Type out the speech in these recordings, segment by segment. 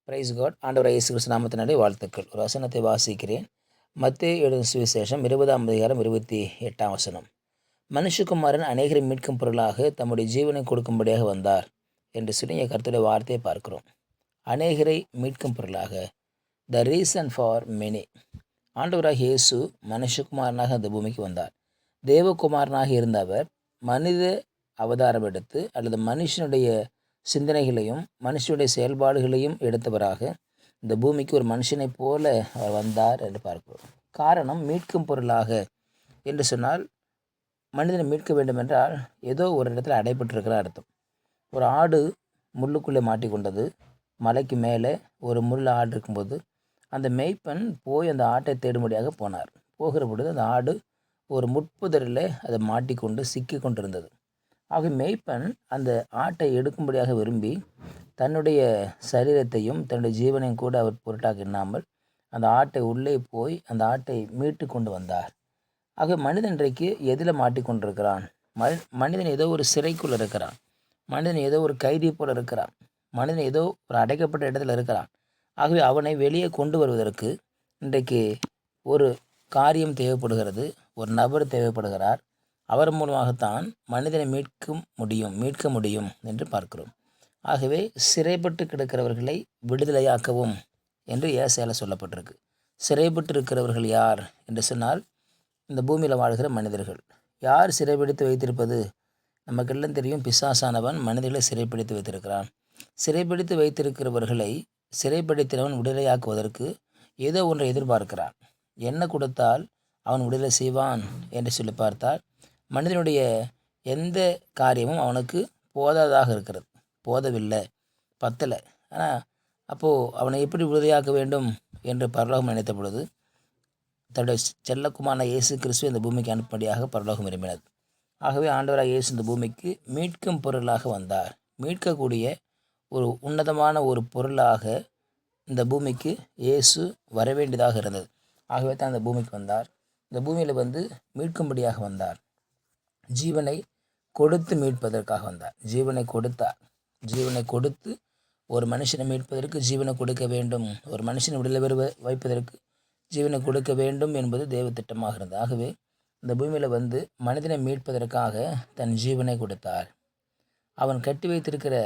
Price God. ஆண்டவராகிய இயேசு கிறிஸ்து நாமத்தினாலே வாழ்த்துக்கள். ஒரு வசனத்தை வாசிக்கிறேன். மத்தேயு எழுதின சுவிசேஷம் 20ஆம் அதிகாரம் 28ஆம் வசனம். மனுஷகுமாரன் அநேகரை மீட்கும் பொருளாக தம்முடைய ஜீவனை கொடுக்கும்படியாக வந்தார் என்று சொல்லி கர்த்தருடைய வார்த்தையை பார்க்கிறோம். அநேகரை மீட்கும் பொருளாக, த ரீசன் ஃபார் மெனி. ஆண்டவராகிய இயேசு மனுஷகுமாரனாக அந்த பூமிக்கு வந்தார். தேவகுமாரனாக இருந்த அவர் மனித அவதாரம் எடுத்து அல்லது மனுஷனுடைய சிந்தனைகளையும் மனுஷனுடைய செயல்பாடுகளையும் எடுத்தவராக இந்த பூமிக்கு ஒரு மனுஷனைப் போல அவர் வந்தார் என்று பார்க்கிறோம். காரணம், மீட்கும் பொருளாக என்று சொன்னால் மனிதனை மீட்க வேண்டும் என்றால் ஏதோ ஒரு இடத்துல அடைபட்டிருக்கிற அர்த்தம். ஒரு ஆடு முள்ளுக்குள்ளே மாட்டிக்கொண்டது. மலைக்கு மேலே ஒரு முள் ஆடு இருக்கும்போது அந்த மேய்ப்பன் போய் அந்த ஆட்டை தேடும்படியாக போனார். போகிற பொழுது அந்த ஆடு ஒரு முட்புதரில் அதை மாட்டிக்கொண்டு சிக்கி கொண்டிருந்தது. ஆக மேய்ப்பன் அந்த ஆட்டை எடுக்கும்படியாக விரும்பி தன்னுடைய சரீரத்தையும் தன்னுடைய ஜீவனையும் கூட அவர் பொருட்டாக எண்ணாமல் அந்த ஆட்டை உள்ளே போய் அந்த ஆட்டை மீட்டு கொண்டு வந்தார். ஆக மனிதன் இன்றைக்கு எதில் மாட்டிக்கொண்டிருக்கிறான்? மனிதன் ஏதோ ஒரு சிறைக்குள் இருக்கிறான். மனிதன் ஏதோ ஒரு கைதி போல் இருக்கிறான். மனிதன் ஏதோ ஒரு அடைக்கப்பட்ட இடத்துல இருக்கிறான். ஆகவே அவனை வெளியே கொண்டு வருவதற்கு இன்றைக்கு ஒரு காரியம் தேவைப்படுகிறது. ஒரு நபர் தேவைப்படுகிறார். அவர் மூலமாகத்தான் மனிதனை மீட்க முடியும் என்று பார்க்கிறோம். ஆகவே சிறைப்பட்டு கிடக்கிறவர்களை விடுதலையாக்கவும் என்று ஏசாயால சொல்லப்பட்டிருக்கு. சிறைப்பட்டு இருக்கிறவர்கள் யார் என்று சொன்னால் இந்த பூமியில் வாழ்கிற மனிதர்கள். யார் சிறைப்பிடித்து வைத்திருப்பது? நமக்கெல்லாம் தெரியும், பிசாசானவன் மனிதர்களை சிறைப்பிடித்து வைத்திருக்கிறான். சிறைப்பிடித்து வைத்திருக்கிறவர்களை சிறைப்பிடித்தவன் விடுதலையாக்குவதற்கு ஏதோ ஒன்றை எதிர்பார்க்கிறான். என்ன கொடுத்தால் அவன் விடுதலை செய்வான் என்று சொல்லி பார்த்தால் மனிதனுடைய எந்த காரியமும் அவனுக்கு போதாதாக இருக்கிறது. போதவில்லை, பத்தலை. ஆனால் அப்போது அவனை எப்படி விடுதலையாக்க வேண்டும் என்று பரலோகம் நினைத்த பொழுது தன்னுடைய செல்லக்குமாரன இயேசு கிறிஸ்துவை இந்த பூமிக்கு அனுப்பும்படியாக பரலோகம் விரும்பினது. ஆகவே ஆண்டவராக இயேசு இந்த பூமிக்கு மீட்கும் பொருளாக வந்தார். மீட்கக்கூடிய ஒரு உன்னதமான ஒரு பொருளாக இந்த பூமிக்கு இயேசு வரவேண்டியதாக இருந்தது. ஆகவே தான் இந்த பூமிக்கு வந்தார். இந்த பூமியில் மீட்கும்படியாக வந்தார். ஜீவனை கொடுத்து மீட்பதற்காக வந்தார். ஜீவனை கொடுத்தார். ஜீவனை கொடுத்து ஒரு மனுஷனை மீட்பதற்கு ஜீவனை கொடுக்க வேண்டும். ஒரு மனுஷனை விடுதலை வைப்பதற்கு ஜீவனை கொடுக்க வேண்டும் என்பது தேவ திட்டமாக இருந்தது. ஆகவே இந்த பூமியில் மனிதனை மீட்பதற்காக தன் ஜீவனை கொடுத்தார். அவன் கட்டி வைத்திருக்கிற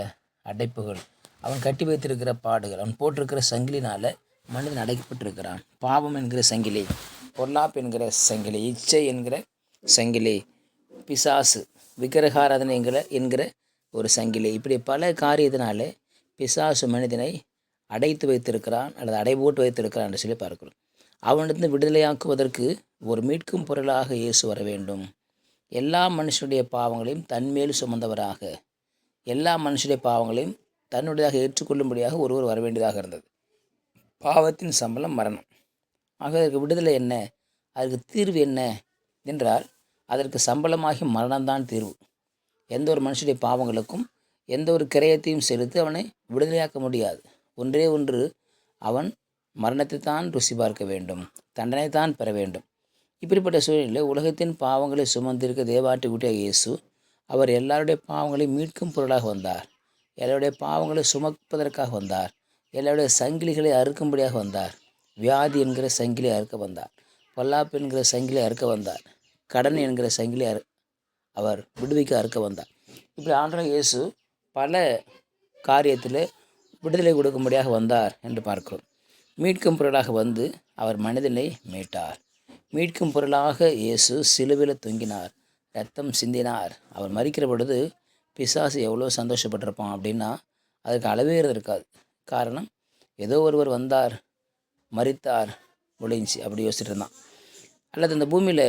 அடைப்புகள், அவன் கட்டி வைத்திருக்கிற பாடுகள், அவன் போட்டிருக்கிற சங்கிலினால் மனிதன் அடைக்கப்பட்டிருக்கிறான். பாவம் என்கிற சங்கிலி, பொல்லாப்பு என்கிற சங்கிலி, இச்சை என்கிற சங்கிலி, பிசாசு, விக்கிரகாராதனை என்கிற ஒரு சங்கிலி, இப்படி பல காரியத்தினால பிசாசு மனிதனை அடைத்து வைத்திருக்கிறான் அல்லது அடை போட்டு வைத்திருக்கிறான் என்று சொல்லி பார்க்கிறோம். அவனிடத்தில் விடுதலையாக்குவதற்கு ஒரு மீட்கும் பொருளாக இயேசு வர வேண்டும். எல்லா மனுஷனுடைய பாவங்களையும் தன்மேல் சுமந்தவராக, எல்லா மனுஷனுடைய பாவங்களையும் தன்னுடையதாக ஏற்றுக்கொள்ளும்படியாக ஒருவர் வர வேண்டியதாக இருந்தது. பாவத்தின் சம்பளம் மரணம். ஆக அதற்கு விடுதலை என்ன? அதற்கு தீர்வு என்ன என்றால் அதற்கு சம்பளமாகி மரணம்தான் தீர்வு. எந்த ஒரு மனுஷனுடைய பாவங்களுக்கும் எந்த ஒரு கிரயத்தையும் செலுத்தி அவனை விடுதலையாக்க முடியாது. ஒன்றே ஒன்று, அவன் மரணத்தை தான் ருசி பார்க்க வேண்டும், தண்டனை தான் பெற வேண்டும். இப்படிப்பட்ட சூழ்நிலையில் உலகத்தின் பாவங்களை சுமந்திருக்க தேவாட்டி குட்டியாக இயேசு அவர் எல்லாருடைய பாவங்களையும் மீட்கும் பொருளாக வந்தார். எல்லாருடைய பாவங்களை சுமப்பதற்காக வந்தார். எல்லாருடைய சங்கிலிகளை அறுக்கும்படியாக வந்தார். வியாதி என்கிற சங்கிலியை அறுக்க வந்தார். பொல்லாப்பு என்கிற சங்கிலியை அறுக்க வந்தார். கடன் என்கிற சங்கிலி அவர் விடுவிக்க அறுக்க வந்தார். இப்படி ஆண்டவராகிய இயேசு பல காரியத்தில் விடுதலை கொடுக்கும்படியாக வந்தார் என்று பார்க்கிறோம். மீட்கும் பொருளாக அவர் மனிதனை மீட்டார். மீட்கும் பொருளாக இயேசு சிலுவையில் தொங்கினார், ரத்தம் சிந்தினார். அவர் மரிக்கிற பொழுது பிசாசு எவ்வளோ சந்தோஷப்பட்டிருப்பான் அப்படின்னா அதுக்கு அளவே இருக்காது. காரணம், ஏதோ ஒருவர் வந்தார், மரித்தார், முடிஞ்சு அப்படி யோசிச்சுட்டு இருந்தான். அல்லது இந்த பூமியில்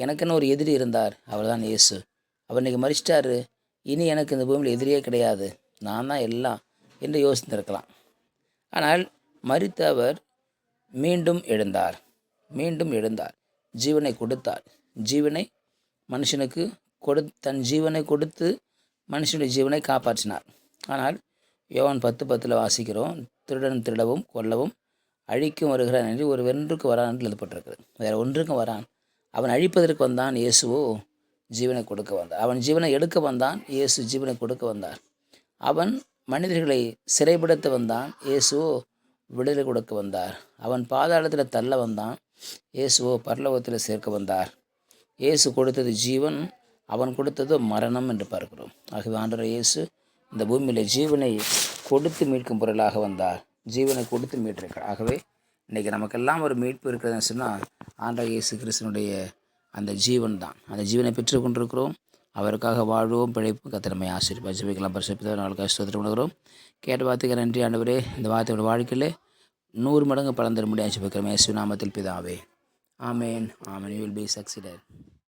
எனக்குன்னு ஒரு எதிரி இருந்தார், அவர் தான் இயேசு. அவர் இன்றைக்கி மரிச்சிட்டாரு, இனி எனக்கு இந்த பூமியில் எதிரியே கிடையாது, நான் தான் எல்லாம் என்று யோசித்திருக்கலாம். ஆனால் மரித்த அவர் மீண்டும் எழுந்தார். மீண்டும் எழுந்தார், ஜீவனை கொடுத்தார். ஜீவனை மனுஷனுக்கு தன் ஜீவனை கொடுத்து மனுஷனுடைய ஜீவனை காப்பாற்றினார். ஆனால் யோவான் 10:10 வாசிக்கிறோம், திருடன் திருடவும் கொல்லவும் அழிக்கும் வருகிறான் என்று ஒரு வென்றுக்கு வரான் என்று எழுதப்பட்டிருக்கிறது. வேறு ஒன்றுக்கும் வரான். அவன் அழிப்பதற்கு வந்தான், இயேசுவோ ஜீவனை கொடுக்க வந்தார். அவன் ஜீவனை எடுக்க வந்தான், இயேசு ஜீவனை கொடுக்க வந்தார். அவன் மனிதர்களை சிறைப்படுத்த வந்தான், இயேசுவோ விடுதலை கொடுக்க வந்தார். அவன் பாதாளத்தில் தள்ள வந்தான், இயேசுவோ பரலோகத்தில் சேர்க்க வந்தார். இயேசு கொடுத்தது ஜீவன், அவன் கொடுத்தது மரணம் என்று பார்க்கிறோம். ஆகவே ஆண்டவர் இயேசு இந்த பூமியில் ஜீவனை கொடுத்து மீட்கும் பொருளாக வந்தார். ஜீவனை கொடுத்து மீட்டிருக்கிறார். ஆகவே இன்றைக்கி நமக்கெல்லாம் ஒரு மீட்பு இருக்கிறதுன்னு சொன்னால் ஆண்டவர் இயேசு கிறிஸ்துனுடைய அந்த ஜீவன் தான். அந்த ஜீவனை பெற்று கொண்டிருக்கிறோம். அவருக்காக வாழ்வோம், பிழைப்பும். கர்த்தர் நம்மை ஆசீர்வதிப்பார். ஜெபிக்கலாம். பரிசுத்தர் நாளுக்காக ஸ்தோத்திரம் பண்ணுகிறோம். கேட்ட வார்த்தைக்கு நன்றி ஆண்டவரே. இந்த வார்த்தையோட வாழ்க்கையில் 100 மடங்கு பலன் தர முடியாது. ஜெபிக்கிறோம் இயேசு நாமத்தில் பிதாவே. ஆமேன். ஆமேன். You will be succeeded.